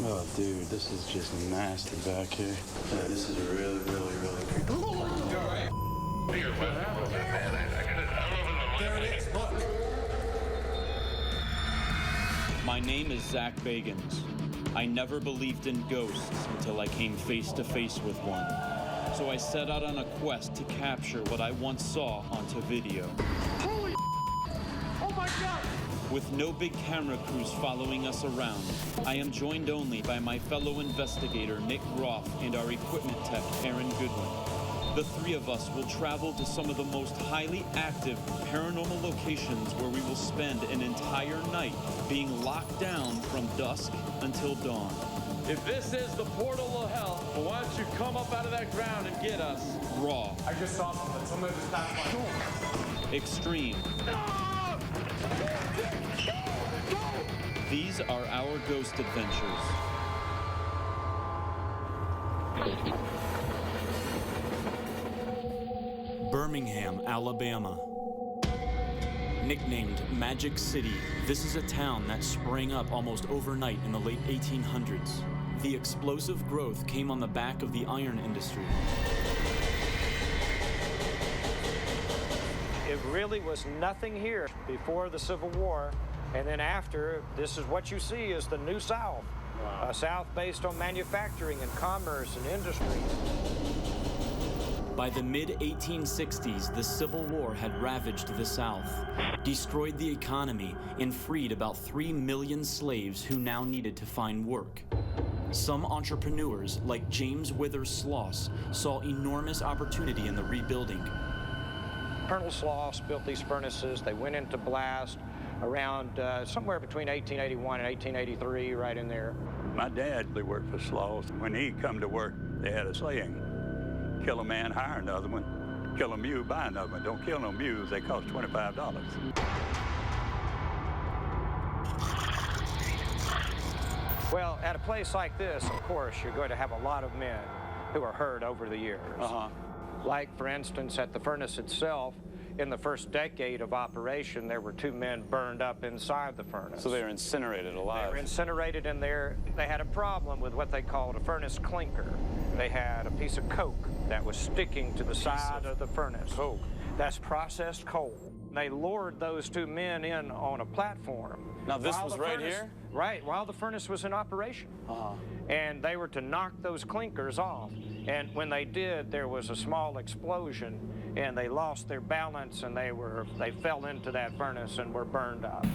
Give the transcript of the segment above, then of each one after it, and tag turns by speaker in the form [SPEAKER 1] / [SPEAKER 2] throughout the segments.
[SPEAKER 1] Oh, dude, this is just nasty back here. Yeah, this is really, really, really creepy.
[SPEAKER 2] You're right. There it is, look.
[SPEAKER 3] My name is Zach Bagans. I never believed in ghosts until I came face to face with one. So I set out on a quest to capture what I once saw onto video.
[SPEAKER 4] Holy oh my God!
[SPEAKER 3] With no big camera crews following us around, I am joined only by my fellow investigator Nick Groff and our equipment tech Aaron Goodwin. The three of us will travel to some of the most highly active paranormal locations where we will spend an entire night being locked down from dusk until dawn.
[SPEAKER 5] If this is the portal of hell, well, why don't you come up out of that ground and get us?
[SPEAKER 3] Raw.
[SPEAKER 4] I just saw something. Somebody just passed my door.
[SPEAKER 3] Extreme. These are our ghost adventures. Birmingham, Alabama. Nicknamed Magic City, this is a town that sprang up almost overnight in the late 1800s. The explosive growth came on the back of the iron industry.
[SPEAKER 6] It really was nothing here before the Civil War, and then after, this is what you see is the New South.
[SPEAKER 1] Wow.
[SPEAKER 6] A South based on manufacturing and commerce and industry.
[SPEAKER 3] By the mid-1860s, the Civil War had ravaged the South, destroyed the economy, and freed about 3 million slaves who now needed to find work. Some entrepreneurs, like James Withers Sloss, saw enormous opportunity in the rebuilding.
[SPEAKER 6] Colonel Sloss built these furnaces. They went into blast around somewhere between 1881 and 1883, right in there.
[SPEAKER 7] My dad worked for Sloss. When he come to work, they had a saying, kill a man, hire another one. Kill a mule, buy another one. Don't kill no mules, they cost $25.
[SPEAKER 6] Well, at a place like this, of course, you're going to have a lot of men who are hurt over the years. Like, for instance, at the furnace itself, in the first decade of operation, there were 2 men burned up inside the furnace.
[SPEAKER 1] So they were incinerated alive.
[SPEAKER 6] They were incinerated in there. They had a problem with what they called a furnace clinker. They had a piece of coke that was sticking to the side of the furnace.
[SPEAKER 1] Coke?
[SPEAKER 6] That's processed coal. They lured those 2 men in on a platform.
[SPEAKER 1] Now this was right here?
[SPEAKER 6] Right, while the furnace was in operation. And they were to knock those clinkers off. And when they did, there was a small explosion, and they lost their balance, and they fell into that furnace and were burned up.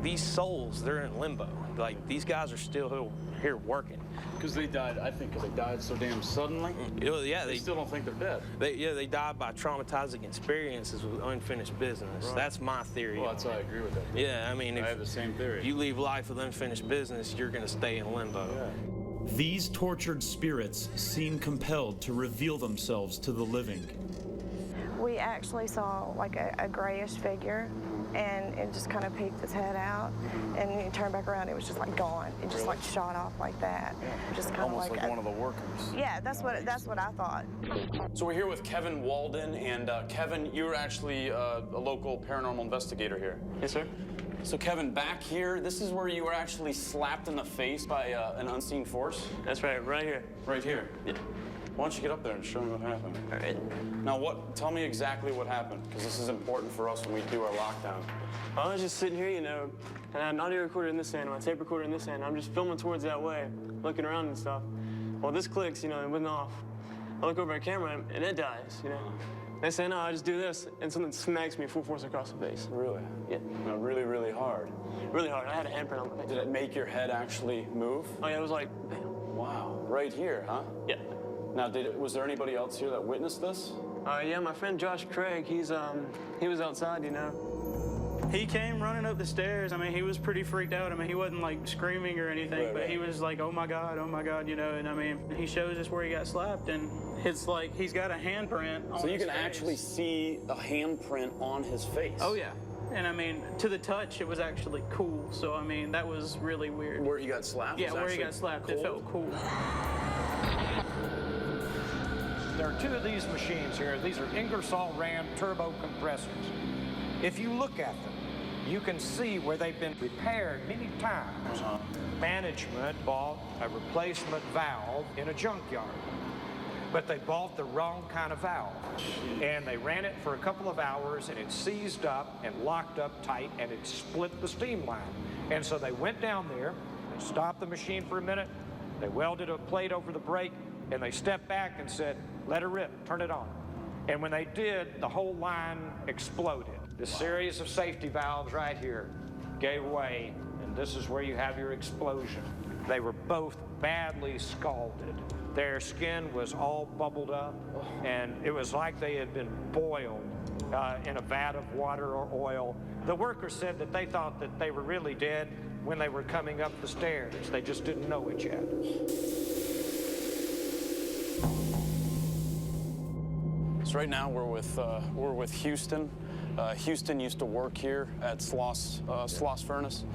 [SPEAKER 8] These souls, they're in limbo. Like, these guys are still here working.
[SPEAKER 1] Because they died, I think, because they died so damn suddenly.
[SPEAKER 8] Yeah,
[SPEAKER 1] they still don't think they're dead.
[SPEAKER 8] They died by traumatizing experiences with unfinished business.
[SPEAKER 1] Right.
[SPEAKER 8] That's my theory.
[SPEAKER 1] Well, that's why I agree with that.
[SPEAKER 8] Yeah, I mean,
[SPEAKER 1] I have the same theory.
[SPEAKER 8] If you leave life with unfinished business, you're going to stay in limbo.
[SPEAKER 1] Yeah.
[SPEAKER 3] These tortured spirits seem compelled to reveal themselves to the living.
[SPEAKER 9] We actually saw like a grayish figure, and it just kind of peeked its head out, and then you turn back around, it was just like gone. It just like shot off like that. Just kind
[SPEAKER 1] Almost
[SPEAKER 9] of
[SPEAKER 1] like one of the workers.
[SPEAKER 9] Yeah, that's what I thought.
[SPEAKER 1] So we're here with Kevin Walden, and Kevin, you're actually a local paranormal investigator here.
[SPEAKER 5] Yes, sir.
[SPEAKER 1] So Kevin, back here, this is where you were actually slapped in the face by an unseen force?
[SPEAKER 5] That's right, right here.
[SPEAKER 1] Right here?
[SPEAKER 5] Yeah.
[SPEAKER 1] Why don't you get up there and show me what happened?
[SPEAKER 5] All right.
[SPEAKER 1] Now tell me exactly what happened, because this is important for us when we do our lockdown.
[SPEAKER 5] I was just sitting here, you know, and I had an audio recorder in this hand, my tape recorder in this hand. I'm just filming towards that way, looking around and stuff. Well, this clicks, you know, and went off. I look over at camera, and it dies, you know. They say, no, I just do this, and something smacks me full force across the face.
[SPEAKER 1] Really?
[SPEAKER 5] Yeah.
[SPEAKER 1] No, really, really hard.
[SPEAKER 5] Really hard. I had a handprint on my face.
[SPEAKER 1] Did it make your head actually move?
[SPEAKER 5] Oh, yeah, it was like, bam.
[SPEAKER 1] Wow. Right here, huh?
[SPEAKER 5] Yeah.
[SPEAKER 1] Now, was there anybody else here that witnessed this?
[SPEAKER 5] Yeah, my friend Josh Craig, he was outside, you know.
[SPEAKER 10] He came running up the stairs. I mean, he was pretty freaked out. I mean, he wasn't like screaming or anything, but he was like, oh my God, you know. And I mean, he shows us where he got slapped, and it's like he's got a handprint on his face.
[SPEAKER 1] So you can actually see a handprint on his face?
[SPEAKER 10] Oh, yeah. And I mean, to the touch, it was actually cool. So, I mean, that was really weird.
[SPEAKER 1] Where he got slapped?
[SPEAKER 10] Yeah, where he got slapped, it felt cool.
[SPEAKER 6] There are 2 of these machines here. These are Ingersoll Rand turbo compressors. If you look at them, you can see where they've been repaired many times. Management bought a replacement valve in a junkyard, but they bought the wrong kind of valve. And they ran it for a couple of hours, and it seized up and locked up tight, and it split the steam line. And so they went down there, they stopped the machine for a minute, they welded a plate over the brake, and they stepped back and said, let her rip, turn it on. And when they did, the whole line exploded. This series of safety valves right here gave way, and this is where you have your explosion. They were both badly scalded. Their skin was all bubbled up, and it was like they had been boiled in a vat of water or oil. The workers said that they thought that they were really dead when they were coming up the stairs. They just didn't know it yet.
[SPEAKER 1] So right now we're with Houston. Houston used to work here at Sloss Furnace,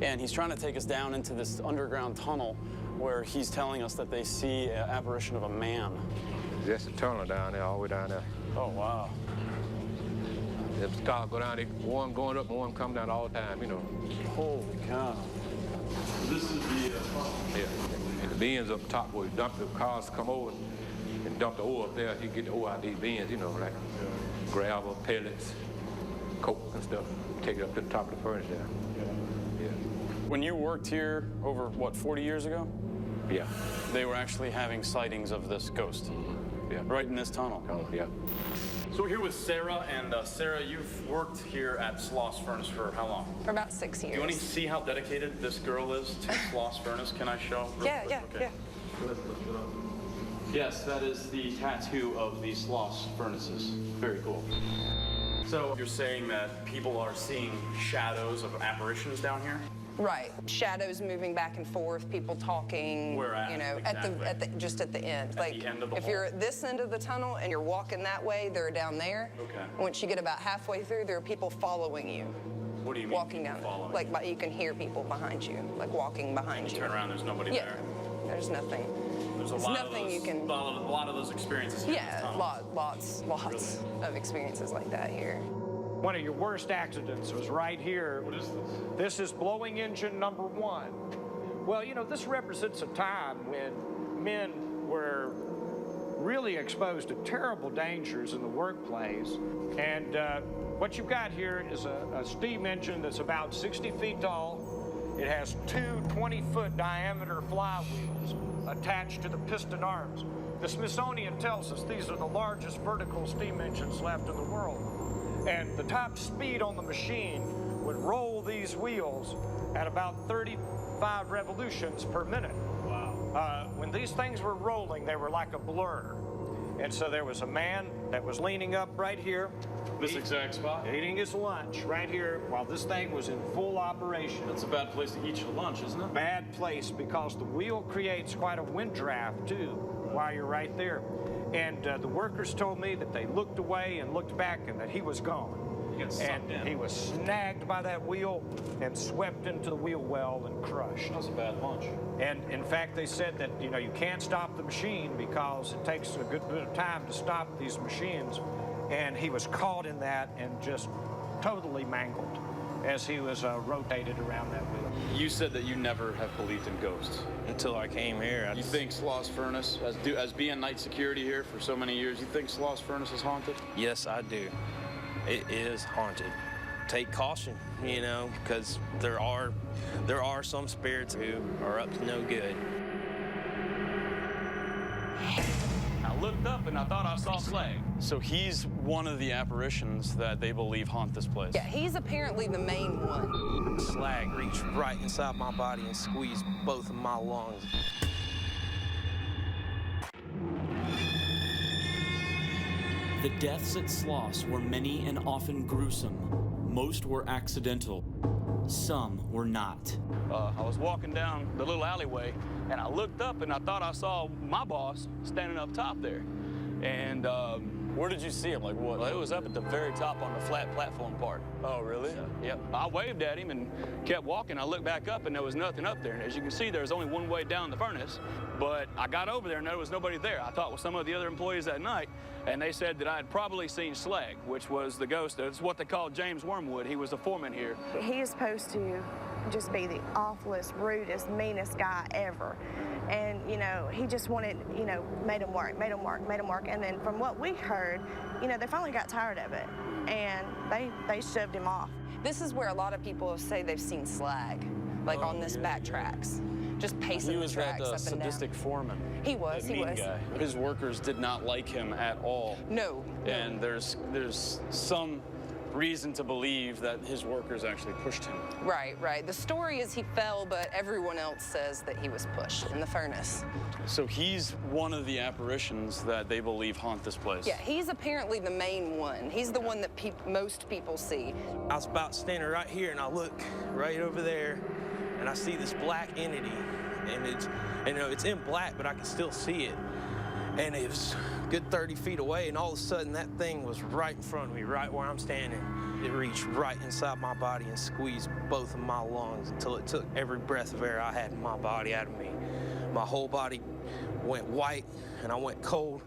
[SPEAKER 1] and he's trying to take us down into this underground tunnel where he's telling us that they see an apparition of a man.
[SPEAKER 11] There's a tunnel down there, all the way down there.
[SPEAKER 1] Oh, wow.
[SPEAKER 11] If the cars go down, they one going up and one coming down all the time, you know.
[SPEAKER 1] Holy cow. This is the tunnel.
[SPEAKER 11] Yeah, and the bins up top where you dump the cars come over and dump the ore up there. You get the ore out of these bins, you know, like gravel, pellets, coke and stuff. Take it up to the top of the furnace there. Yeah.
[SPEAKER 1] When you worked here over, what, 40 years ago?
[SPEAKER 11] Yeah.
[SPEAKER 1] They were actually having sightings of this ghost.
[SPEAKER 11] Yeah.
[SPEAKER 1] Right in this tunnel.
[SPEAKER 11] Yeah.
[SPEAKER 1] So we're here with Sarah, and Sarah, you've worked here at Sloss Furnace for how long?
[SPEAKER 12] For about 6 years.
[SPEAKER 1] Do you want to see how dedicated this girl is to Sloss Furnace? Can I show?
[SPEAKER 12] Yeah.
[SPEAKER 3] Yes, that is the tattoo of the Sloss Furnaces. Very cool.
[SPEAKER 1] So you're saying that people are seeing shadows of apparitions down here?
[SPEAKER 12] Right. Shadows moving back and forth, people talking.
[SPEAKER 1] Where at?
[SPEAKER 12] You know,
[SPEAKER 1] Exactly.
[SPEAKER 12] just at the end.
[SPEAKER 1] At the end of the
[SPEAKER 12] if
[SPEAKER 1] hall?
[SPEAKER 12] you're at this end of the tunnel and you're walking that way, they're down there.
[SPEAKER 1] Okay.
[SPEAKER 12] Once you get about halfway through, there are people following you.
[SPEAKER 1] What do you mean?
[SPEAKER 12] Walking down.
[SPEAKER 1] Following?
[SPEAKER 12] Like you can hear people behind you, like walking behind you.
[SPEAKER 1] Turn around, there's nobody
[SPEAKER 12] Yeah.
[SPEAKER 1] there.
[SPEAKER 12] There's nothing.
[SPEAKER 1] There's
[SPEAKER 12] There's nothing you can.
[SPEAKER 1] a lot of those experiences here in this
[SPEAKER 12] Yeah,
[SPEAKER 1] tunnel.
[SPEAKER 12] lots of experiences like that here.
[SPEAKER 6] One of your worst accidents was right here.
[SPEAKER 1] What is this?
[SPEAKER 6] This is blowing engine number 1. Well, you know, this represents a time when men were really exposed to terrible dangers in the workplace. And what you've got here is a steam engine that's about 60 feet tall. It has 2 20-foot diameter flywheels attached to the piston arms. The Smithsonian tells us these are the largest vertical steam engines left in the world. And the top speed on the machine would roll these wheels at about 35 revolutions per minute. Wow. When these things were rolling, they were like a blur. And so there was a man that was leaning up right here.
[SPEAKER 1] This exact spot?
[SPEAKER 6] Eating his lunch right here while this thing was in full operation.
[SPEAKER 1] That's a bad place to eat your lunch, isn't it?
[SPEAKER 6] Bad place because the wheel creates quite a wind draft too while you're right there. And the workers told me that they looked away and looked back and that he was gone. And he was snagged by that wheel and swept into the wheel well and crushed.
[SPEAKER 1] That was a bad lunch.
[SPEAKER 6] And in fact, they said that, you know, you can't stop the machine because it takes a good bit of time to stop these machines. And he was caught in that and just totally mangled as he was rotated around that wheel.
[SPEAKER 1] You said that you never have believed in ghosts.
[SPEAKER 8] Until I came here.
[SPEAKER 1] You think Sloss Furnace, as being night security here for so many years, you think Sloss Furnace is haunted?
[SPEAKER 8] Yes, I do. It is haunted. Take caution, you know, because there are some spirits who are up to no good.
[SPEAKER 1] I looked up and I thought I saw slag. So he's one of the apparitions that they believe haunt this place.
[SPEAKER 12] Yeah, he's apparently the main one.
[SPEAKER 8] Slag reached right inside my body and squeezed both of my lungs.
[SPEAKER 3] The deaths at Sloss were many and often gruesome. Most were accidental. Some were not.
[SPEAKER 1] I was walking down the little alleyway and I looked up and I thought I saw my boss standing up top there. And Where did you see him? Like what?
[SPEAKER 13] Well, it was up at the very top on the flat platform part.
[SPEAKER 1] Oh, really?
[SPEAKER 13] Yep. I waved at him and kept walking. I looked back up and there was nothing up there. And as you can see, there's only one way down the furnace. But I got over there and there was nobody there. I talked with some of the other employees that night, and they said that I had probably seen Slag, which was the ghost. It's what they called James Wormwood. He was the foreman here.
[SPEAKER 9] He is supposed to just be the awfulest, rudest, meanest guy ever. And, you know, he just wanted, you know, made him work. And then from what we heard, you know, they finally got tired of it, and they shoved him off.
[SPEAKER 12] This is where a lot of people say they've seen Slag, like on this back tracks, just pacing the tracks up and down.
[SPEAKER 1] He was that sadistic foreman.
[SPEAKER 12] He was,
[SPEAKER 1] that mean guy. His workers did not like him at all.
[SPEAKER 12] No.
[SPEAKER 1] And there's some reason to believe that his workers actually pushed him.
[SPEAKER 12] Right. The story is he fell, but everyone else says that he was pushed in the furnace.
[SPEAKER 1] So he's one of the apparitions that they believe haunt this place.
[SPEAKER 12] Yeah, he's apparently the main one. He's the one that most people see.
[SPEAKER 8] I was about standing right here, and I look right over there, and I see this black entity, and it's in black, but I can still see it. And it was a good 30 feet away, and all of a sudden that thing was right in front of me, right where I'm standing. It reached right inside my body and squeezed both of my lungs until it took every breath of air I had in my body out of me. My whole body went white, and I went cold,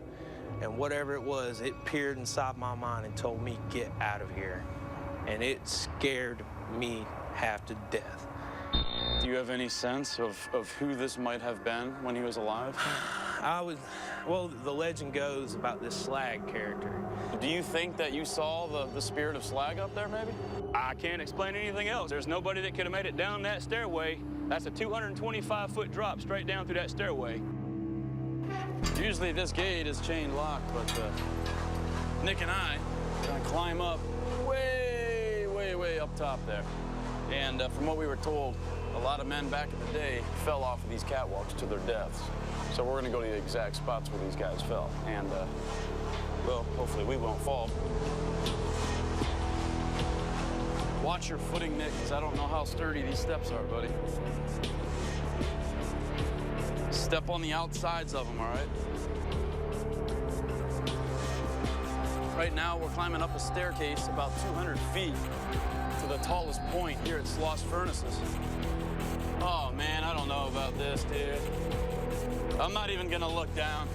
[SPEAKER 8] and whatever it was, it peered inside my mind and told me, get out of here. And it scared me half to death.
[SPEAKER 1] Do you have any sense of who this might have been when he was alive?
[SPEAKER 8] Well, the legend goes about this Slag character.
[SPEAKER 1] Do you think that you saw the spirit of Slag up there, maybe?
[SPEAKER 13] I can't explain anything else. There's nobody that could have made it down that stairway. That's a 225-foot drop straight down through that stairway.
[SPEAKER 1] Usually this gate is chain locked, but Nick and I are gonna climb up way up top there. And from what we were told, a lot of men back in the day fell off of these catwalks to their deaths. So we're gonna go to the exact spots where these guys fell. And, well, hopefully we won't fall. Watch your footing, Nick, because I don't know how sturdy these steps are, buddy. Step on the outsides of them, all right? Right now, we're climbing up a staircase about 200 feet to the tallest point here at Sloss Furnaces. Oh, man, I don't know about this, dude. I'm not even gonna look down.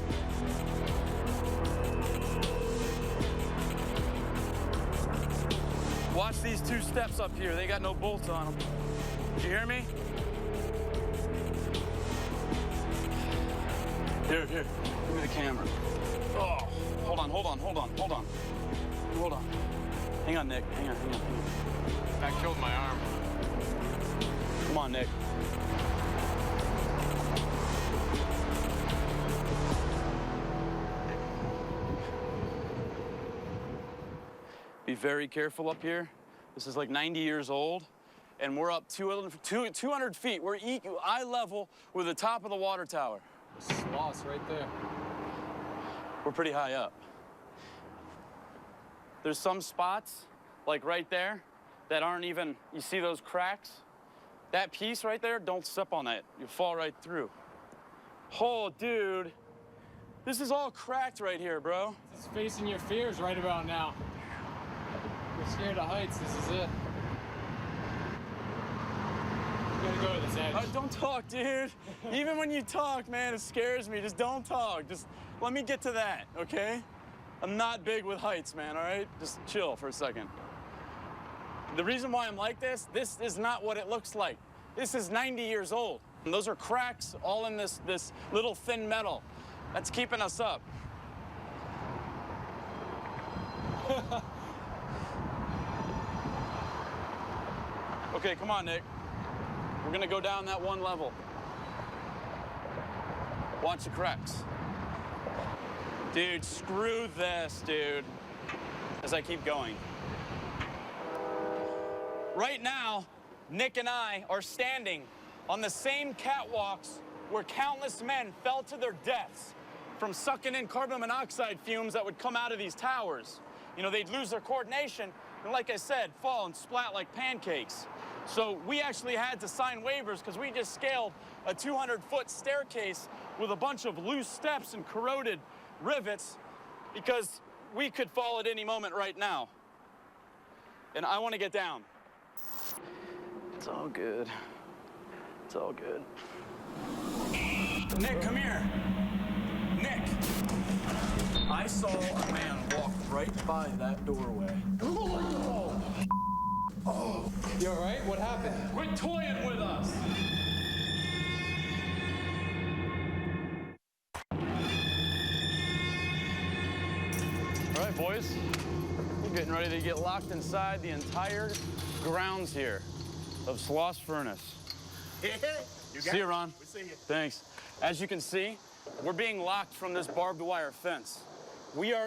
[SPEAKER 1] Watch these two steps up here. They got no bolts on them. Did you hear me? Here. Give me the camera. Oh, hold on. Hang on, Nick. Hang on.
[SPEAKER 4] That killed my arm.
[SPEAKER 1] Come on, Nick. Be very careful up here. This is like 90 years old, and we're up 200 feet. We're eye level with the top of the water tower.
[SPEAKER 4] Sloss right there.
[SPEAKER 1] We're pretty high up. There's some spots, like right there, that aren't even, you see those cracks? That piece right there, don't step on that. You'll fall right through. Oh, dude. This is all cracked right here, bro.
[SPEAKER 4] This is facing your fears right about now. You're scared of heights, this is it. You gotta go to this edge.
[SPEAKER 1] Don't talk, dude. Even when you talk, man, it scares me. Just don't talk. Just let me get to that, okay? I'm not big with heights, man, all right? Just chill for a second. The reason why I'm like this is not what it looks like. This is 90 years old. And those are cracks all in this little thin metal. That's keeping us up. Okay, come on, Nick. We're gonna go down that one level. Watch the cracks. Dude, screw this, dude. As I keep going. Right now, Nick and I are standing on the same catwalks where countless men fell to their deaths from sucking in carbon monoxide fumes that would come out of these towers. You know, they'd lose their coordination, and like I said, fall and splat like pancakes. So we actually had to sign waivers because we just scaled a 200-foot staircase with a bunch of loose steps and corroded rivets because we could fall at any moment right now. And I want to get down. It's all good. It's all good. Nick, come here. Nick. I saw a man walk right by that doorway.
[SPEAKER 4] Oh. You all right? What happened?
[SPEAKER 1] Quit toying with us. All right, boys. We're getting ready to get locked inside the entire grounds here of Sloss Furnace. See you, Ron.
[SPEAKER 2] We'll see you.
[SPEAKER 1] Thanks. As you can see, we're being locked from this barbed wire fence.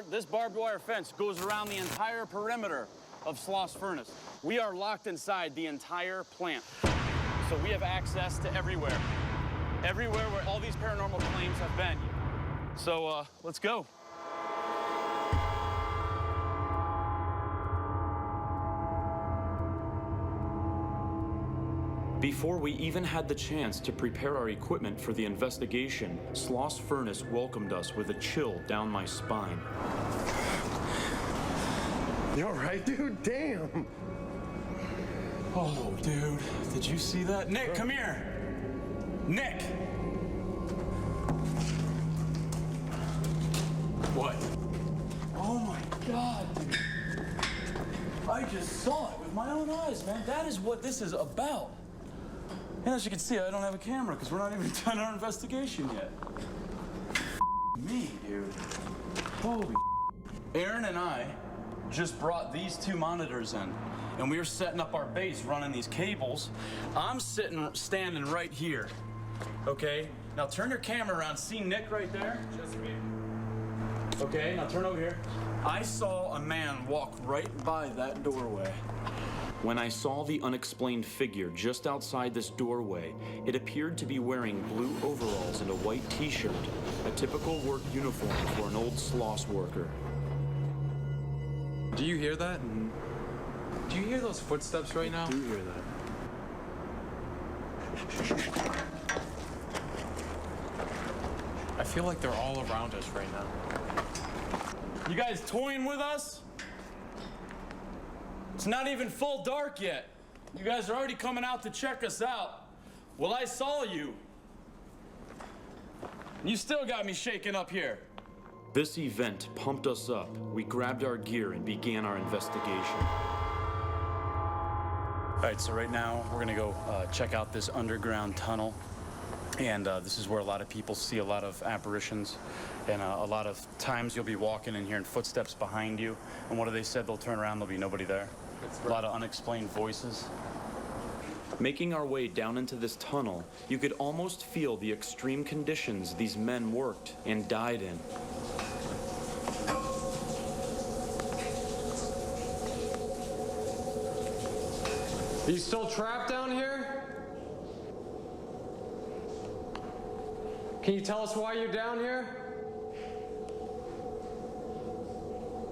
[SPEAKER 1] This barbed wire fence goes around the entire perimeter of Sloss Furnace. We are locked inside the entire plant. So we have access to everywhere. Everywhere where all these paranormal claims have been. So let's go. Before we even had the chance to prepare our equipment for the investigation, Sloss Furnace welcomed us with a chill down my spine.
[SPEAKER 2] You all right, dude? Damn.
[SPEAKER 1] Oh, dude, did you see that? Nick, come here. Nick. What? Oh my God, dude. I just saw it with my own eyes, man. That is what this is about. And as you can see, I don't have a camera because we're not even done our investigation yet. Me, dude. Holy. Aaron and I just brought these two monitors in, and we were setting up our base, running these cables. I'm standing right here, okay? Now turn your camera around. See Nick right there? Just me. Okay, now turn over here. I saw a man walk right by that doorway. When I saw the unexplained figure just outside this doorway, it appeared to be wearing blue overalls and a white t-shirt, a typical work uniform for an old Sloss worker.
[SPEAKER 4] Do you hear that? Do you hear those footsteps right now?
[SPEAKER 1] I do hear that.
[SPEAKER 4] I feel like they're all around us right now.
[SPEAKER 1] You guys toying with us? It's not even full dark yet. You guys are already coming out to check us out. Well, I saw you. You still got me shaking up here. This event pumped us up. We grabbed our gear and began our investigation. All right, so right now we're gonna go check out this underground tunnel. And this is where a lot of people see a lot of apparitions. And a lot of times you'll be walking and hearing footsteps behind you. And what do they said? They'll turn around, there'll be nobody there. A lot of unexplained voices. Making our way down into this tunnel, you could almost feel the extreme conditions these men worked and died in.
[SPEAKER 4] Are you still trapped down here? Can you tell us why you're down here?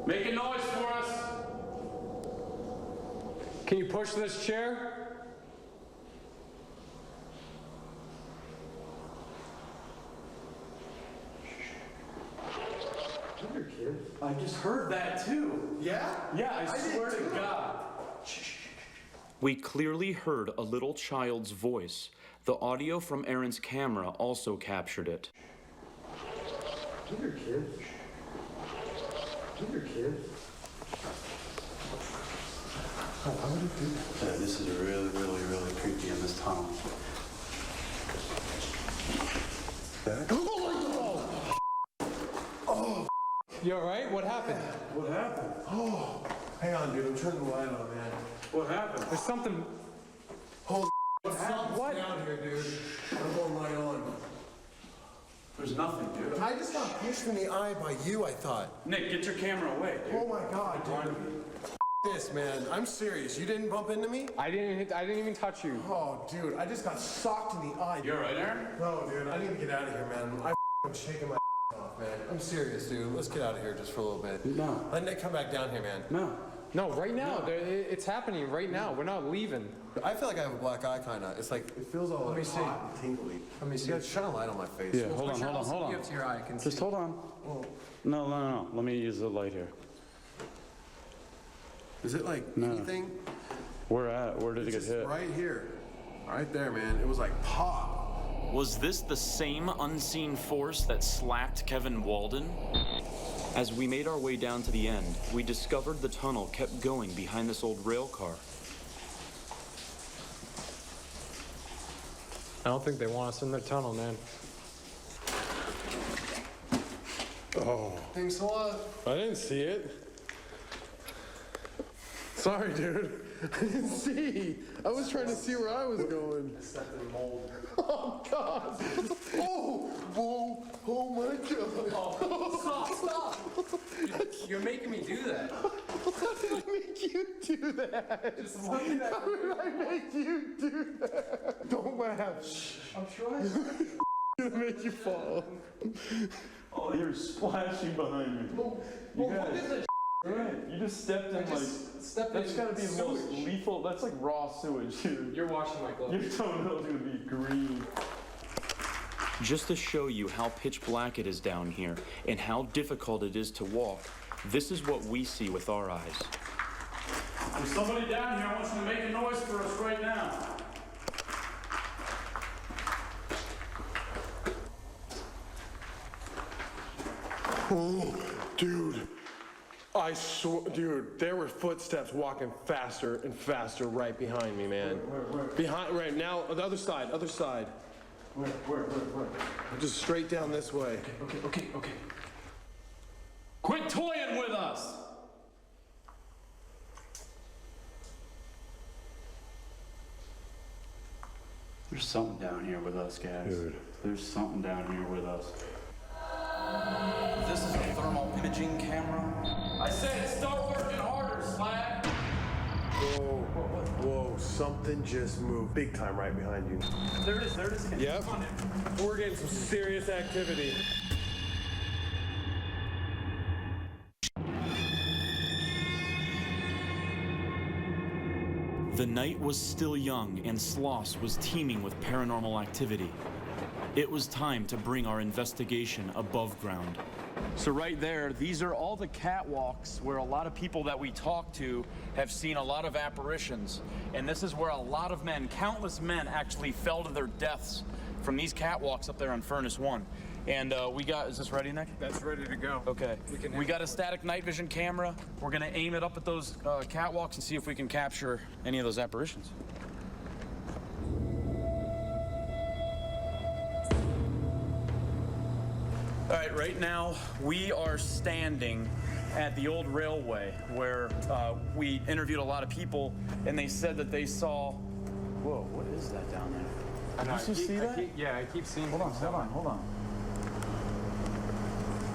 [SPEAKER 1] Make a noise for us.
[SPEAKER 4] Can you push this chair?
[SPEAKER 1] Come here, kid. I just heard that too.
[SPEAKER 2] Yeah?
[SPEAKER 1] Yeah, I swear to God. We clearly heard a little child's voice. The audio from Aaron's camera also captured it.
[SPEAKER 2] Come here, kid. Come here, kid. Oh, why would it do that?
[SPEAKER 1] Yeah, this is really, really, really creepy in this tunnel.
[SPEAKER 2] Oh!
[SPEAKER 4] You all right? What happened?
[SPEAKER 2] What happened? Oh! Hang on, dude. I'm turning the light on, man.
[SPEAKER 1] What happened?
[SPEAKER 4] There's something.
[SPEAKER 2] Holy What's down here, dude? I'm going right on.
[SPEAKER 1] There's nothing, dude.
[SPEAKER 2] I just got pushed in the eye by you, I thought.
[SPEAKER 1] Nick, get your camera away, dude.
[SPEAKER 2] Oh my God, dude. This, man. I'm serious. You didn't bump into me?
[SPEAKER 4] I didn't even touch you.
[SPEAKER 2] Oh, dude. I just got socked in the eye.
[SPEAKER 1] You all right, Aaron?
[SPEAKER 2] No, dude. I need to get out of here, man. I'm shaking my off, man. I'm serious, dude. Let's get out of here just for a little bit.
[SPEAKER 1] No.
[SPEAKER 2] Let Nick come back down here, man.
[SPEAKER 1] No.
[SPEAKER 4] No, right now. It's happening right now. We're not leaving.
[SPEAKER 2] I feel like I have a black eye, kind of. It's like, it feels all hot and tingly. Let me see. You gotta shine a light on my face.
[SPEAKER 1] Yeah, hold on.
[SPEAKER 4] Give it to your eye. I can
[SPEAKER 1] Just
[SPEAKER 4] see.
[SPEAKER 1] hold on. No. Let me use the light here.
[SPEAKER 2] Is it like anything?
[SPEAKER 1] Where did it get
[SPEAKER 2] Just
[SPEAKER 1] hit?
[SPEAKER 2] right here. Right there, man. It was like pop.
[SPEAKER 3] Was this the same unseen force that slapped Kevin Walden? As we made our way down to the end, we discovered the tunnel kept going behind this old rail car.
[SPEAKER 4] I don't think they want us in their tunnel, man.
[SPEAKER 2] Oh. Thanks a lot.
[SPEAKER 14] I didn't see it. Sorry, dude. I didn't see. I was trying to see where I was going.
[SPEAKER 2] I stepped in mold.
[SPEAKER 14] Oh, God. Oh, whoa. Oh, my God.
[SPEAKER 4] Stop. You're making me do that.
[SPEAKER 14] How did I make you do that?
[SPEAKER 4] Just look at that.
[SPEAKER 14] How did I make you do that? Don't laugh.
[SPEAKER 4] I'm trying.
[SPEAKER 14] I'm gonna make you fall.
[SPEAKER 1] Oh, you're splashing behind me.
[SPEAKER 4] Well,
[SPEAKER 1] You
[SPEAKER 4] what
[SPEAKER 1] guys-
[SPEAKER 4] is it?
[SPEAKER 1] Right, you just stepped in that's gotta be the most lethal, that's like raw sewage, dude.
[SPEAKER 4] You're washing my clothes.
[SPEAKER 1] Your toenail's gonna be green.
[SPEAKER 3] Just to show you how pitch black it is down here and how difficult it is to walk, this is what we see with our eyes.
[SPEAKER 13] There's somebody down here who wants to make a noise for us right now.
[SPEAKER 14] Oh, dude. I swear, dude, there were footsteps walking faster and faster right behind me, man.
[SPEAKER 2] Where?
[SPEAKER 14] Behind, right now, the other side.
[SPEAKER 2] Where?
[SPEAKER 14] Just straight down this way.
[SPEAKER 2] Okay.
[SPEAKER 13] Quit toying with us! There's something down here with us, guys.
[SPEAKER 14] Dude.
[SPEAKER 13] There's something down here with us.
[SPEAKER 3] This is a thermal imaging camera.
[SPEAKER 13] I said start working harder, Slag!
[SPEAKER 14] Whoa, something just moved big time right behind you.
[SPEAKER 13] There it is again.
[SPEAKER 14] Yep.
[SPEAKER 13] Come on in.
[SPEAKER 14] We're getting some serious activity.
[SPEAKER 3] The night was still young and Sloss was teeming with paranormal activity. It was time to bring our investigation above ground.
[SPEAKER 1] So right there, these are all the catwalks where a lot of people that we talk to have seen a lot of apparitions. And this is where a lot of men, countless men, actually fell to their deaths from these catwalks up there on Furnace 1. And we got, is this ready, Nick?
[SPEAKER 4] That's ready to go.
[SPEAKER 1] Okay. We got a static night vision camera. We're gonna aim it up at those catwalks and see if we can capture any of those apparitions. All right, right now we are standing at the old railway where we interviewed a lot of people and they said that they saw, whoa, what is that down there? Did you see that?
[SPEAKER 4] I keep seeing
[SPEAKER 1] Hold on.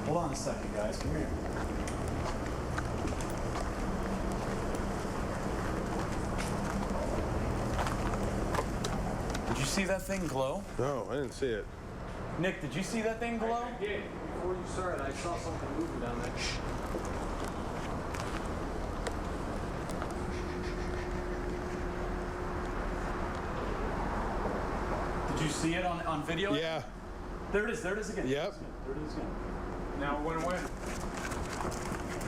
[SPEAKER 1] Hold on a second, guys, come here. Did you see that thing glow?
[SPEAKER 14] No, I didn't see it.
[SPEAKER 1] Nick, did you see that thing glow?
[SPEAKER 4] I did. Before you started, I saw something moving down there.
[SPEAKER 1] Did you see it on video?
[SPEAKER 14] Yeah.
[SPEAKER 1] There it is again.
[SPEAKER 14] Yep.
[SPEAKER 1] There it is again.
[SPEAKER 4] Now it went away.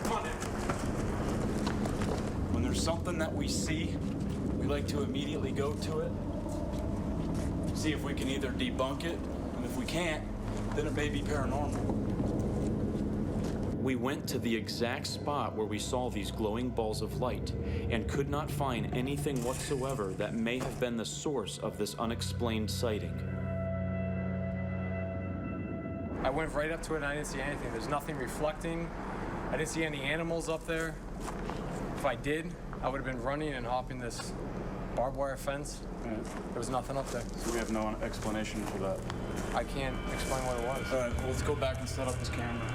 [SPEAKER 4] Come on, Nick.
[SPEAKER 1] When there's something that we see, we like to immediately go to it, see if we can either debunk it, and if we can't, then it may be paranormal.
[SPEAKER 3] We went to the exact spot where we saw these glowing balls of light and could not find anything whatsoever that may have been the source of this unexplained sighting.
[SPEAKER 4] I went right up to it and I didn't see anything. There's nothing reflecting. I didn't see any animals up there. If I did, I would have been running and hopping this barbed wire fence.
[SPEAKER 1] Right.
[SPEAKER 4] There was nothing up there.
[SPEAKER 1] So we have no explanation for that.
[SPEAKER 4] I can't explain what it was.
[SPEAKER 1] All right, well, let's go back and set up this camera.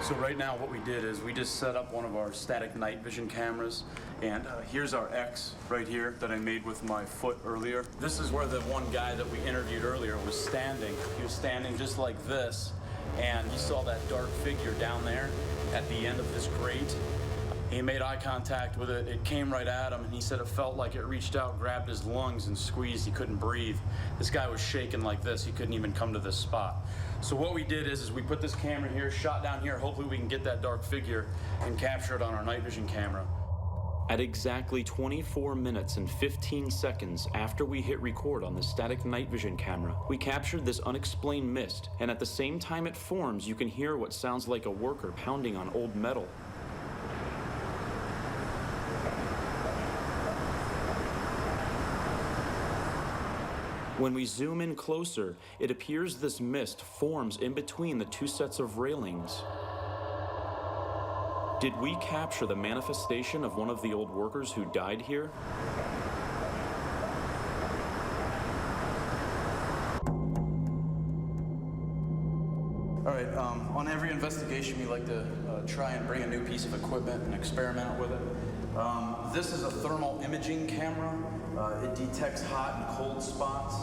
[SPEAKER 1] So right now what we did is we just set up one of our static night vision cameras, and here's our X right here that I made with my foot earlier. This is where the one guy that we interviewed earlier was standing. He was standing just like this, and he saw that dark figure down there at the end of this grate. He made eye contact with it. It came right at him, and he said it felt like it reached out, grabbed his lungs, and squeezed. He couldn't breathe. This guy was shaking like this. He couldn't even come to this spot. So what we did is we put this camera here, shot down here. Hopefully we can get that dark figure and capture it on our night vision camera.
[SPEAKER 3] At exactly 24 minutes and 15 seconds after we hit record on the static night vision camera, we captured this unexplained mist, and at the same time it forms, you can hear what sounds like a worker pounding on old metal. When we zoom in closer, it appears this mist forms in between the two sets of railings. Did we capture the manifestation of one of the old workers who died here?
[SPEAKER 1] All right, on every investigation, we like to try and bring a new piece of equipment and experiment with it. This is a thermal imaging camera. It detects hot and cold spots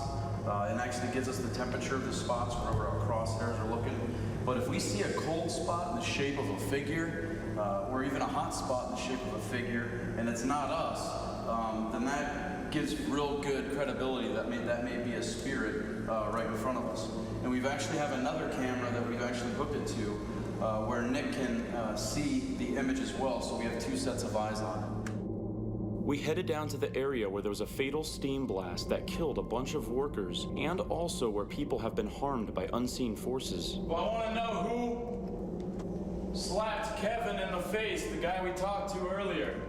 [SPEAKER 1] and actually gives us the temperature of the spots wherever our crosshairs are looking. But if we see a cold spot in the shape of a figure, or even a hot spot in the shape of a figure, and it's not us, then that gives real good credibility that may be a spirit right in front of us. And we've actually have another camera that we've actually hooked it to where Nick can see the image as well, so we have two sets of eyes on it.
[SPEAKER 3] We headed down to the area where there was a fatal steam blast that killed a bunch of workers, and also where people have been harmed by unseen forces.
[SPEAKER 1] Well, I want to know who slapped Kevin in the face, the guy we talked to earlier.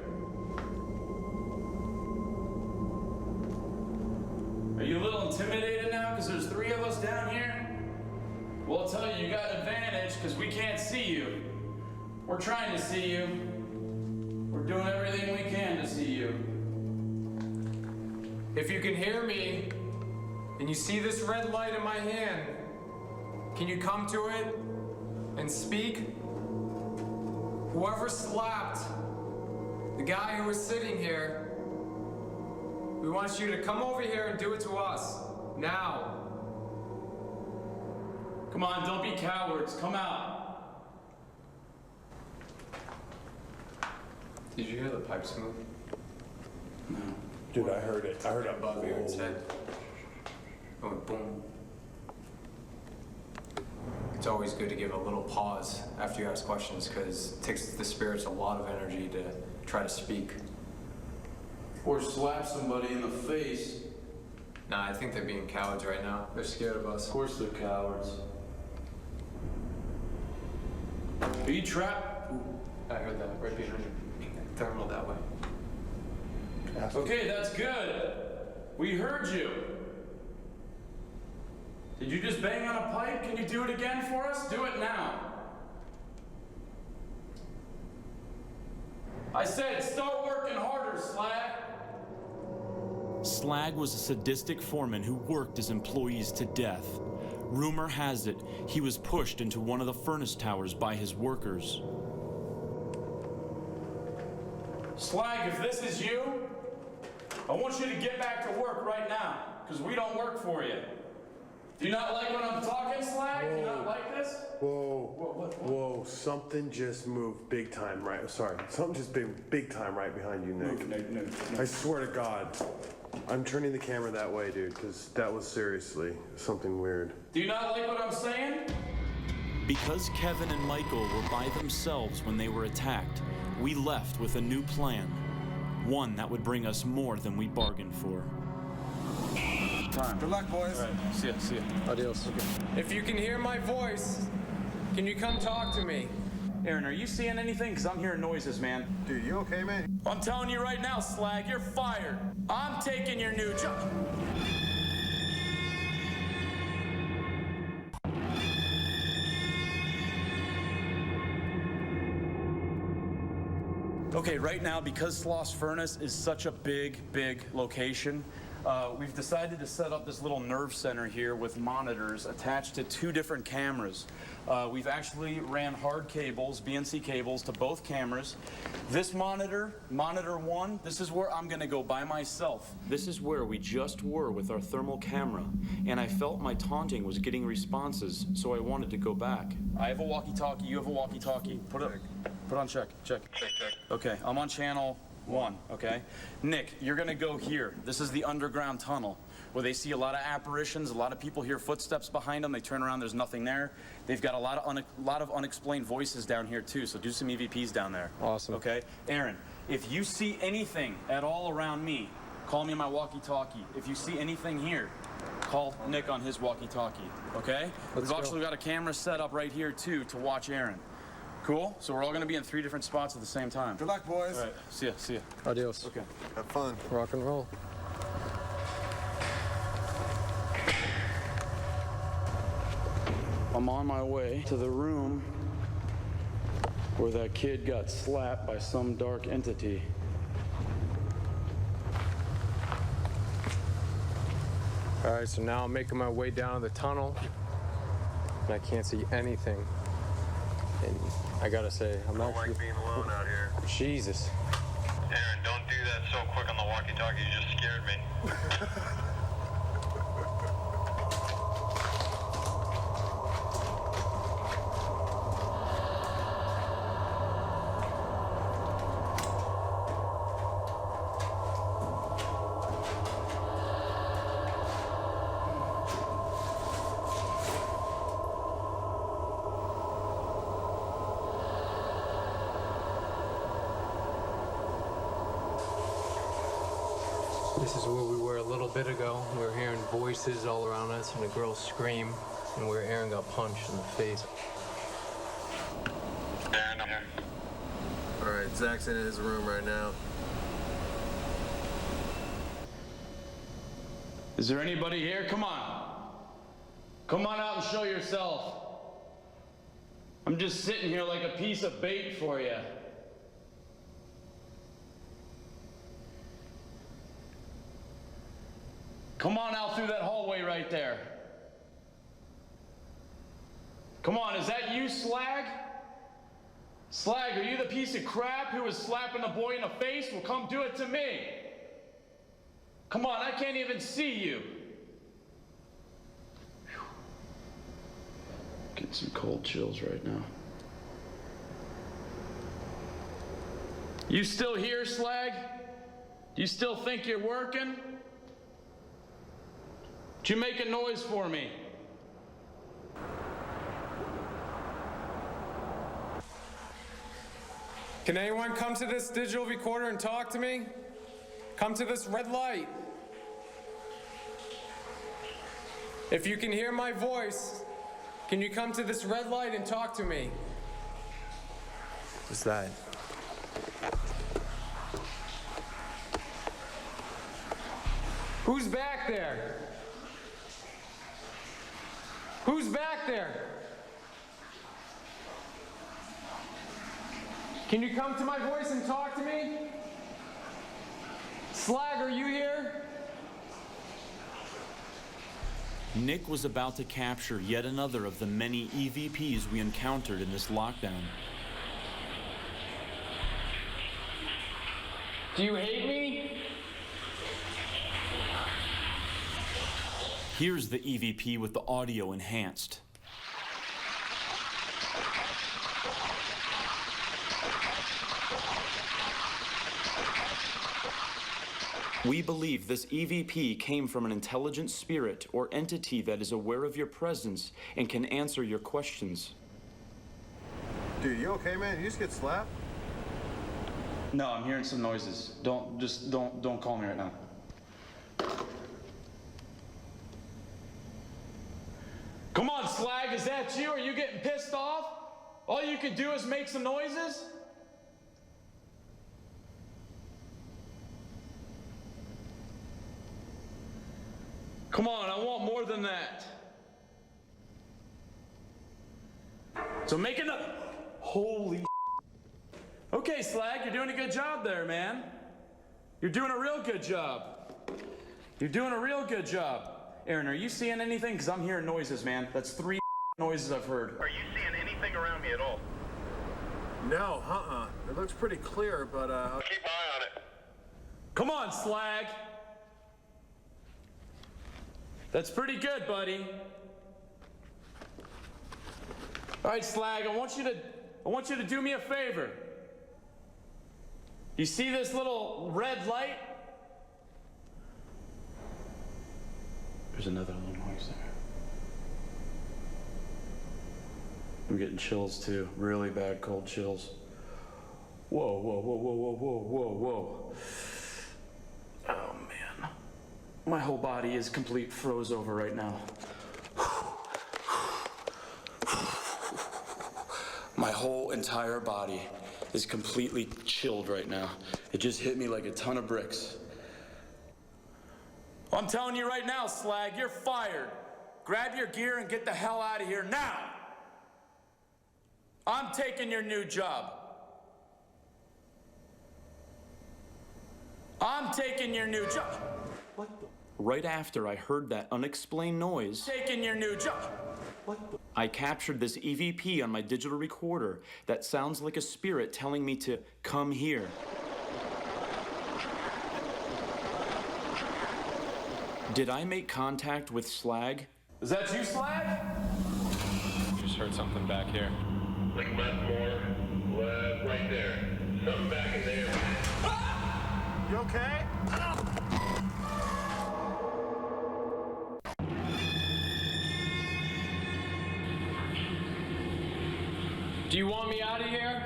[SPEAKER 1] Are you a little intimidated now because there's three of us down here? Well, I'll tell you, you got an advantage because we can't see you. We're trying to see you. We're doing everything we can to see you.
[SPEAKER 4] If you can hear me, and you see this red light in my hand, can you come to it and speak? Whoever slapped the guy who was sitting here, we want you to come over here and do it to us, now.
[SPEAKER 1] Come on, don't be cowards. Come out.
[SPEAKER 4] Did you hear the pipes move?
[SPEAKER 1] No.
[SPEAKER 14] Dude, I heard it. I heard it
[SPEAKER 4] above you. It said, it went boom. It's always good to give a little pause after you ask questions because it takes the spirits a lot of energy to try to speak.
[SPEAKER 1] Or slap somebody in the face.
[SPEAKER 4] Nah, I think they're being cowards right now. They're scared of us.
[SPEAKER 1] Of course they're cowards. Are you trapped?
[SPEAKER 4] Ooh, I heard that right behind you. Thermal that way.
[SPEAKER 1] Okay, that's good. We heard you. Did you just bang on a pipe? Can you do it again for us? Do it now. I said, start working harder, Slag.
[SPEAKER 3] Slag was a sadistic foreman who worked his employees to death. Rumor has it he was pushed into one of the furnace towers by his workers.
[SPEAKER 1] Slag, if this is you, I want you to get back to work right now, because we don't work for you. Do you not like when I'm talking, Slag? Do you not like this?
[SPEAKER 14] Whoa.
[SPEAKER 1] What?
[SPEAKER 14] Whoa, something just moved big time right. Sorry, something just big time right behind you, Nick.
[SPEAKER 1] No.
[SPEAKER 14] I swear to God. I'm turning the camera that way, dude, because that was seriously something weird.
[SPEAKER 1] Do you not like what I'm saying?
[SPEAKER 3] Because Kevin and Michael were by themselves when they were attacked, we left with a new plan. One that would bring us more than we bargained for.
[SPEAKER 1] Time.
[SPEAKER 4] Good luck, boys.
[SPEAKER 1] All right. See ya.
[SPEAKER 4] Adios. Okay. If you can hear my voice, can you come talk to me?
[SPEAKER 1] Aaron, are you seeing anything? Because I'm hearing noises, man.
[SPEAKER 14] Dude, you okay, man?
[SPEAKER 1] I'm telling you right now, Slag, you're fired. I'm taking your new job. Okay, right now, because Sloss Furnace is such a big location, we've decided to set up this little nerve center here with monitors attached to two different cameras. We've actually ran hard cables, BNC cables, to both cameras. This monitor 1, this is where I'm gonna go by myself.
[SPEAKER 3] This is where we just were with our thermal camera, and I felt my taunting was getting responses, so I wanted to go back.
[SPEAKER 1] I have a walkie-talkie, you have a walkie-talkie. Put on check.
[SPEAKER 4] Check.
[SPEAKER 1] Okay, I'm on channel One, okay? Nick, you're gonna go here. This is the underground tunnel where they see a lot of apparitions, a lot of people hear footsteps behind them, they turn around, there's nothing there. They've got a lot of unexplained voices down here too, so do some EVPs down there.
[SPEAKER 4] Awesome.
[SPEAKER 1] Okay? Aaron, if you see anything at all around me, call me on my walkie-talkie. If you see anything here, call Nick on his walkie-talkie, okay? We've actually got a camera set up right here too to watch Aaron. Cool? So we're all gonna be in 3 different spots at the same time.
[SPEAKER 2] Good luck, boys.
[SPEAKER 1] All right, see ya.
[SPEAKER 4] Adios.
[SPEAKER 1] Okay.
[SPEAKER 2] Have fun.
[SPEAKER 4] Rock and roll.
[SPEAKER 1] I'm on my way to the room where that kid got slapped by some dark entity.
[SPEAKER 4] All right, so now I'm making my way down the tunnel, and I can't see anything. And I gotta say, I'm
[SPEAKER 15] I don't like being alone out here.
[SPEAKER 4] Jesus.
[SPEAKER 15] Aaron, don't do that so quick on the walkie-talkie. You just scared me.
[SPEAKER 4] This is where we were a little bit ago. We were hearing voices all around us and a girl scream, and where Aaron got punched in the face.
[SPEAKER 15] Aaron, I'm here.
[SPEAKER 2] All right, Zach's in his room right now.
[SPEAKER 1] Is there anybody here? Come on. Come on out and show yourself. I'm just sitting here like a piece of bait for you. Come on out through that hallway right there. Come on, is that you, Slag? Slag, are you the piece of crap who was slapping the boy in the face? Well, come do it to me. Come on, I can't even see you. Whew. Getting some cold chills right now. You still here, Slag? Do you still think you're working? Would you make a noise for me?
[SPEAKER 4] Can anyone come to this digital recorder and talk to me? Come to this red light. If you can hear my voice, can you come to this red light and talk to me? What's that? Who's back there? Who's back there? Can you come to my voice and talk to me? Slag, are you here?
[SPEAKER 3] Nick was about to capture yet another of the many EVPs we encountered in this lockdown.
[SPEAKER 4] Do you hate me?
[SPEAKER 3] Here's the EVP with the audio enhanced. We believe this EVP came from an intelligent spirit or entity that is aware of your presence and can answer your questions.
[SPEAKER 2] Dude, you okay, man? You just get slapped?
[SPEAKER 1] No, I'm hearing some noises. Don't call me right now. Come on, Slag, is that you? Are you getting pissed off? All you can do is make some noises? Come on, I want more than that. So make another. Holy. Okay, Slag, you're doing a good job there, man. You're doing a real good job. You're doing a real good job. Aaron, are you seeing anything? Because I'm hearing noises, man. That's 3 noises I've heard.
[SPEAKER 15] Are you seeing anything around me at all?
[SPEAKER 2] No, It looks pretty clear, but
[SPEAKER 15] Keep an eye on it.
[SPEAKER 1] Come on, Slag. That's pretty good, buddy. All right, Slag, I want you to do me a favor.
[SPEAKER 10] You see this little red light?
[SPEAKER 1] There's another little noise there. I'm getting chills too. Really bad cold chills. Whoa, whoa, whoa, whoa, whoa, whoa, whoa, whoa. Oh man. My whole body is complete froze over right now. My whole entire body is completely chilled right now. It just hit me like a ton of bricks.
[SPEAKER 10] I'm telling you right now, Slag, you're fired. Grab your gear and get the hell out of here now. I'm taking your new job. I'm taking your new job.
[SPEAKER 1] What the? Right after I heard that unexplained noise,
[SPEAKER 10] Taking your new job.
[SPEAKER 1] what the? I captured this EVP on my digital recorder that sounds like a spirit telling me to come here. Did I make contact with Slag?
[SPEAKER 10] Is that you, Slag?
[SPEAKER 4] Just heard something back here.
[SPEAKER 15] Like left more, left, right there. Something back in there.
[SPEAKER 10] You okay? Do you want me out of here?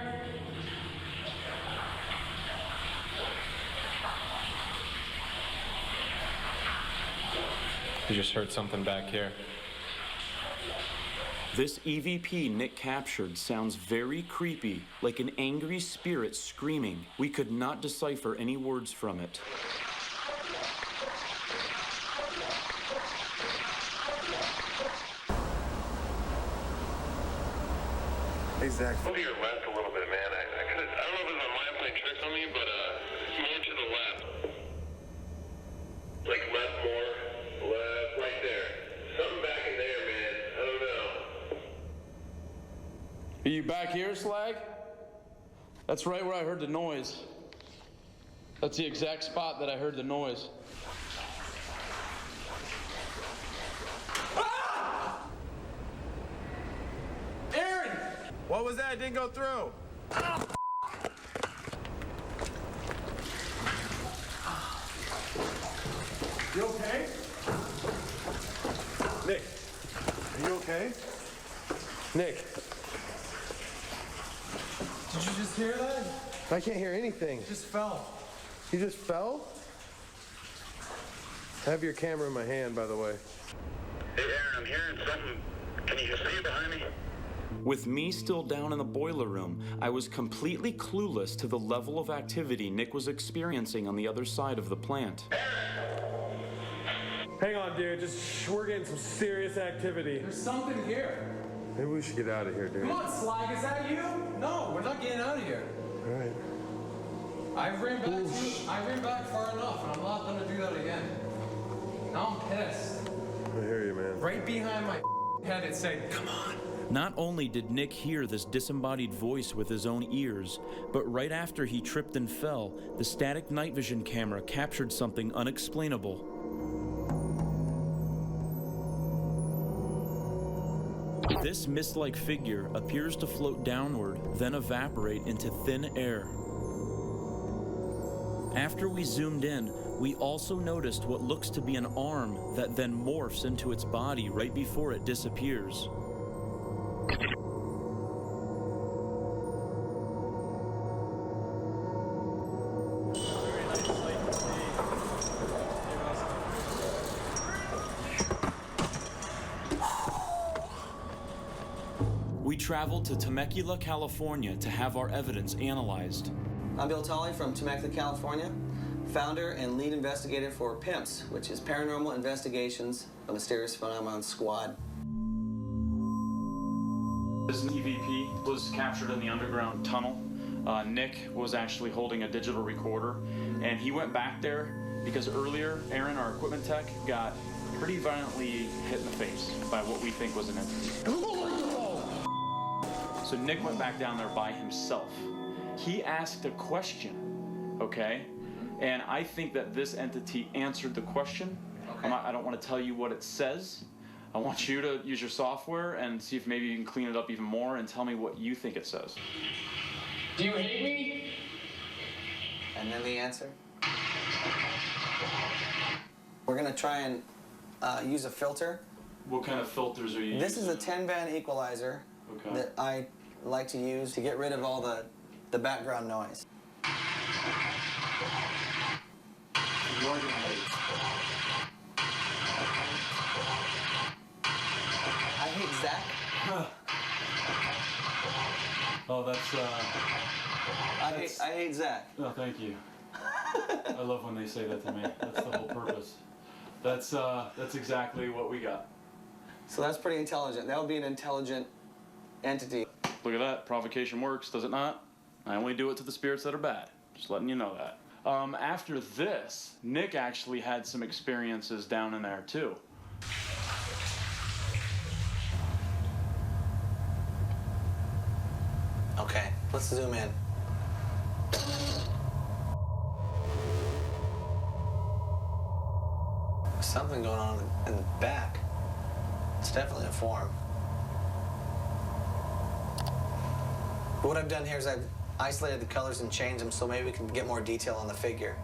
[SPEAKER 4] You just heard something back here.
[SPEAKER 1] This EVP Nick captured sounds very creepy, like an angry spirit screaming. We could not decipher any words from it.
[SPEAKER 2] Hey, Zach.
[SPEAKER 15] Go to your left a little bit, man. I don't know if it's my mind playing tricks on me, but more to the left. Like left more, left, right there. Something back in there, man. I don't know.
[SPEAKER 1] Are you back here, Slag? That's right where I heard the noise. That's the exact spot that I heard the noise.
[SPEAKER 10] Aaron! What was that? It didn't go through.
[SPEAKER 2] You okay? Nick, are you okay? Nick. Did you just hear that? I can't hear anything. It just fell. You just fell? I have your camera in my hand, by the way.
[SPEAKER 15] Hey, Aaron, I'm hearing something. Can you just see it behind me?
[SPEAKER 1] With me still down in the boiler room, I was completely clueless to the level of activity Nick was experiencing on the other side of the plant.
[SPEAKER 2] Hang on, dude. We're getting some serious activity.
[SPEAKER 4] There's something here.
[SPEAKER 2] Maybe we should get out of here, dude.
[SPEAKER 4] Come on, Slag, is that you? No, we're not getting out of here.
[SPEAKER 2] All right.
[SPEAKER 4] I ran back far enough, and I'm not gonna do that again. Now I'm pissed.
[SPEAKER 2] I hear you, man.
[SPEAKER 4] Right behind my head, it said, "Come on."
[SPEAKER 1] Not only did Nick hear this disembodied voice with his own ears, but right after he tripped and fell, the static night vision camera captured something unexplainable. This mist-like figure appears to float downward, then evaporate into thin air. After we zoomed in, we also noticed what looks to be an arm that then morphs into its body right before it disappears. We traveled to Temecula, California to have our evidence analyzed.
[SPEAKER 16] I'm Bill Tolley from Temecula, California, founder and lead investigator for PIMPS, which is Paranormal Investigations, a Mysterious Phenomenon Squad.
[SPEAKER 1] This EVP was captured in the underground tunnel. Nick was actually holding a digital recorder, and he went back there because earlier, Aaron, our equipment tech, got pretty violently hit in the face by what we think was an entity. So Nick went back down there by himself. He asked a question, okay? And I think that this entity answered the question.
[SPEAKER 16] Okay.
[SPEAKER 1] I don't want to tell you what it says. I want you to use your software and see if maybe you can clean it up even more and tell me what you think it says.
[SPEAKER 4] Do you hate me?
[SPEAKER 16] and then the answer. We're gonna try and use a filter.
[SPEAKER 3] What kind of filters are you using?
[SPEAKER 16] This is a 10-band equalizer that I like to use to get rid of all the background noise.
[SPEAKER 3] I
[SPEAKER 16] hate Zach.
[SPEAKER 3] Oh, that's
[SPEAKER 16] I hate Zach.
[SPEAKER 3] Oh, thank you. I love when they say that to me. That's the whole purpose. That's exactly what we got.
[SPEAKER 16] So that's pretty intelligent. That would be an intelligent entity.
[SPEAKER 3] Look at that. Provocation works, does it not? I only do it to the spirits that are bad. Just letting you know that. After this, Nick actually had some experiences down in there too.
[SPEAKER 16] Okay, let's zoom in. There's something going on in the back. It's definitely a form. But what I've done here is I've isolated the colors and changed them so maybe we can get more detail on the figure.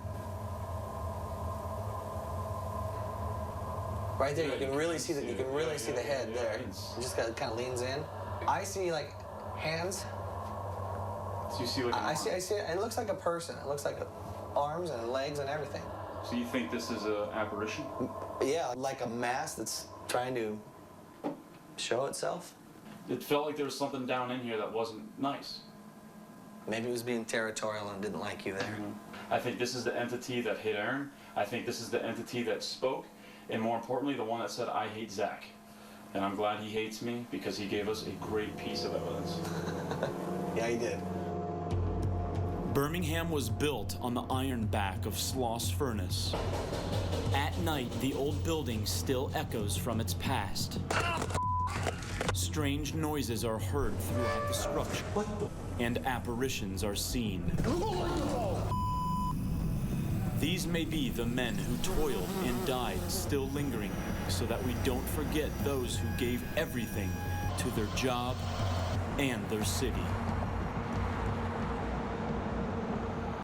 [SPEAKER 16] Right there, you can really see the head there. It just kind of leans in. I see like hands.
[SPEAKER 3] So you see like
[SPEAKER 16] I see it. It looks like a person. It looks like arms and legs and everything.
[SPEAKER 3] So you think this is an apparition?
[SPEAKER 16] Yeah, like a mask that's trying to show itself.
[SPEAKER 3] It felt like there was something down in here that wasn't nice.
[SPEAKER 16] Maybe it was being territorial and didn't like you there.
[SPEAKER 3] I think this is the entity that hit Aaron. I think this is the entity that spoke. And more importantly, the one that said, I hate Zach. And I'm glad he hates me because he gave us a great piece of evidence.
[SPEAKER 16] Yeah, he did.
[SPEAKER 3] Birmingham was built on the iron back of Sloss Furnace. At night, the old building still echoes from its past. Strange noises are heard throughout the structure, and apparitions are seen. These may be the men who toiled and died still lingering, so that we don't forget those who gave everything to their job and their city.